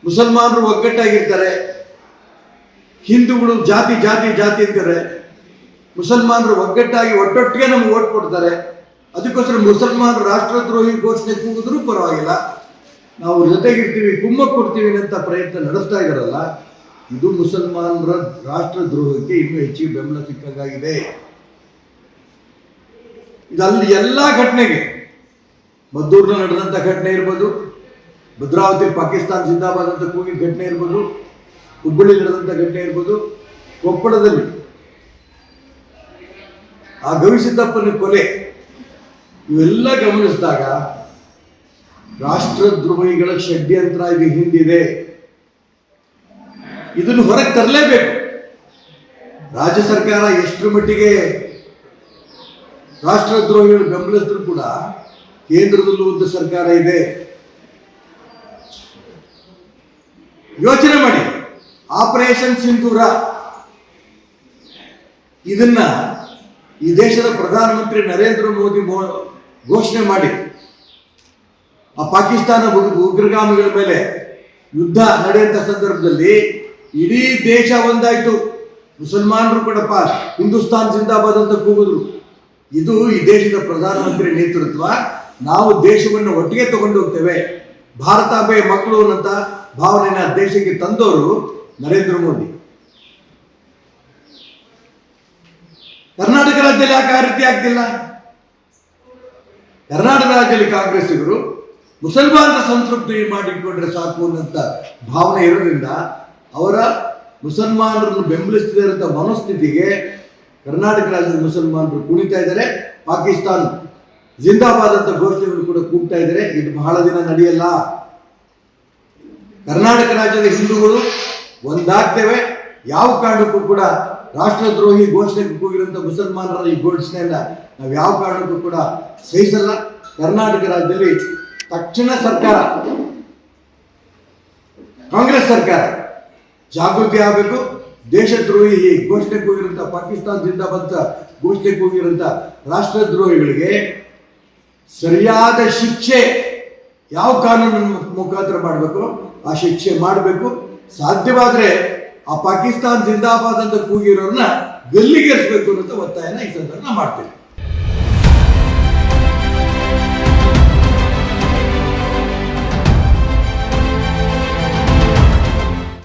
ಮುಸಲ್ಮಾನರು ಒಗ್ಗಟ್ಟಾಗಿರ್ತಾರೆ, ಹಿಂದೂಗಳು ಜಾತಿ ಜಾತಿ ಜಾತಿ ಅಂತಾರೆ, ಮುಸಲ್ಮಾನರು ಒಗ್ಗಟ್ಟಾಗಿ ಒಟ್ಟೊಟ್ಟಿಗೆ ನಮ್ಗೆ ಓಟ್ ಕೊಡ್ತಾರೆ. ಅದಕ್ಕೋಸ್ಕರ ಮುಸಲ್ಮಾನರು ರಾಷ್ಟ್ರದ್ರೋಹಿ ಘೋಷಣೆ ಕೂಗಿದ್ರೂ ಪರವಾಗಿಲ್ಲ, ನಾವು ಜೊತೆಗಿರ್ತೀವಿ, ಕುಮ್ಮಕ್ಕು ಕೊಡ್ತೀವಿ ಅಂತ ಪ್ರಯತ್ನ ನಡೆಸ್ತಾ ಇದ್ದಾರಲ್ಲ, ಇದು ಮುಸಲ್ಮಾನರ ರಾಷ್ಟ್ರದ್ರೋಹಕ್ಕೆ ಇನ್ನೂ ಹೆಚ್ಚಿಗೆ ಬೆಂಬಲ ಸಿಕ್ಕಂಗಾಗಿದೆ. ಇದಲ್ಲಿ ಎಲ್ಲ ಘಟನೆಗೆ, ಮದ್ದೂರಿನಲ್ಲಿ ನಡೆದಂಥ ಘಟನೆ ಇರ್ಬೋದು, ಭದ್ರಾವತಿ ಪಾಕಿಸ್ತಾನ ಜಿಂದಾಬಾದ್ ಅಂತ ಕೂಗಿ ಘಟನೆ ಇರ್ಬೋದು, ಹುಬ್ಬಳ್ಳಿ ನಡೆದಂಥ ಘಟನೆ ಇರ್ಬೋದು, ಕೊಪ್ಪಳದಲ್ಲಿ ಆ ಗವಿಸಿದ್ದಪ್ಪನ ಕೊಲೆ, ಇವೆಲ್ಲ ಗಮನಿಸಿದಾಗ ರಾಷ್ಟ್ರದ್ರೋಹಿಗಳ ಷಡ್ಯಂತ್ರ ಇದು ಹಿಂದಿದೆ. ಇದನ್ನು ಹೊರಗೆ ತರಲೇಬೇಕು. ರಾಜ್ಯ ಸರ್ಕಾರ ಎಷ್ಟರ ಮಟ್ಟಿಗೆ ರಾಷ್ಟ್ರದ್ರೋಹಿಗಳು ಬೆಂಬಲಿಸಿದ್ರು ಕೂಡ ಕೇಂದ್ರದಲ್ಲೂ ಒಂದು ಸರ್ಕಾರ ಇದೆ. ಯೋಚನೆ ಮಾಡಿ, ಆಪರೇಷನ್ ಸಿಂಧೂರ ಇದನ್ನ ಈ ದೇಶದ ಪ್ರಧಾನಮಂತ್ರಿ ನರೇಂದ್ರ ಮೋದಿ ಘೋಷಣೆ ಮಾಡಿ ಆ ಪಾಕಿಸ್ತಾನ ಉಗ್ರಗಾಮಿಗಳ ಮೇಲೆ ಯುದ್ಧ ನಡೆಯುವಂಥ ಸಂದರ್ಭದಲ್ಲಿ ಇಡೀ ದೇಶ ಒಂದಾಯ್ತು. ಮುಸಲ್ಮಾನರು ಕೂಡಪ್ಪ ಹಿಂದೂಸ್ತಾನ್ ಜಿಂದಾಬಾದ್ ಅಂತ ಕೂಗಿದ್ರು. ಇದು ಈ ದೇಶದ ಪ್ರಧಾನಮಂತ್ರಿ ನೇತೃತ್ವ. ನಾವು ದೇಶವನ್ನು ಒಟ್ಟಿಗೆ ತಗೊಂಡು ಹೋಗ್ತೇವೆ, ಭಾರತಾಂಬೆ ಮಕ್ಕಳು ಅನ್ನಂತ ಭಾವನೆನ ದೇಶಕ್ಕೆ ತಂದವರು ನರೇಂದ್ರ ಮೋದಿ. ಕರ್ನಾಟಕ ರಾಜ್ಯದಲ್ಲಿ ಯಾಕೆ ಆ ರೀತಿ ಆಗ್ತಿಲ್ಲ? ಕರ್ನಾಟಕ ರಾಜ್ಯದಲ್ಲಿ ಕಾಂಗ್ರೆಸ್ಸಿಗರು ಮುಸಲ್ಮಾನರ ಸಂತೃಪ್ತಿ ಮಾಡಿಕೊಂಡ್ರೆ ಸಾಕು ಅನ್ನಂತ ಭಾವನೆ ಇರೋದ್ರಿಂದ ಅವರ ಮುಸಲ್ಮಾನರನ್ನು ಬೆಂಬಲಿಸ್ತಿದ್ದಂಥ ಮನಸ್ಥಿತಿಗೆ ಕರ್ನಾಟಕ ರಾಜ್ಯದ ಮುಸಲ್ಮಾನರು ಕುಣಿತಾ ಇದ್ದಾರೆ. ಪಾಕಿಸ್ತಾನ್ ಜಿಂದಾಬಾದ್ ಅಂತ ಘೋಷಣೆಗಳು ಕೂಡ ಕೂಗ್ತಾ ಇದ್ದಾರೆ. ಇದು ಬಹಳ ದಿನ ನಡೆಯಲ್ಲ. ಕರ್ನಾಟಕ ರಾಜ್ಯದ ಹಿಂದೂಗಳು ಒಂದಾಗ್ತೇವೆ. ಯಾವ ಕಾರಣಕ್ಕೂ ಕೂಡ ರಾಷ್ಟ್ರದ್ರೋಹಿ ಘೋಷಣೆ ಕೂಗಿರುವಂಥ ಮುಸಲ್ಮಾನರ ಈ ಘೋಷಣೆಯನ್ನ ನಾವು ಯಾವ ಕಾರಣಕ್ಕೂ ಕೂಡ ಸಹಿಸಲ್ಲ. ಕರ್ನಾಟಕ ರಾಜ್ಯದಲ್ಲಿ ತಕ್ಷಣ ಸರ್ಕಾರ, ಕಾಂಗ್ರೆಸ್ ಸರ್ಕಾರ ಜಾಗೃತಿ ಆಗಬೇಕು. ದೇಶದ್ರೋಹಿ ಘೋಷಣೆ ಕೂಗಿರುವಂಥ ಪಾಕಿಸ್ತಾನ ಜಿಂದಾಬಾದ್ ಘೋಷಣೆ ಕೂಗಿರುವಂಥ ರಾಷ್ಟ್ರದ್ರೋಹಿಗಳಿಗೆ ಸರಿಯಾದ ಶಿಕ್ಷೆ ಯಾವ ಕಾನೂನಿನ ಮುಖಾಂತರ ಮಾಡಬೇಕು ಆ ಶಿಕ್ಷೆ ಮಾಡಬೇಕು. ಸಾಧ್ಯವಾದರೆ ಆ ಪಾಕಿಸ್ತಾನ ಜಿಂದಾಬಾದ್ ಅಂತ ಕೂಗಿರೋರನ್ನ ಗಲ್ಲಿಗೇರಿಸಬೇಕು ಅನ್ನೋ ಒತ್ತಾಯನ ಈ ಸಂದರ್ಭ ಮಾಡ್ತೇವೆ.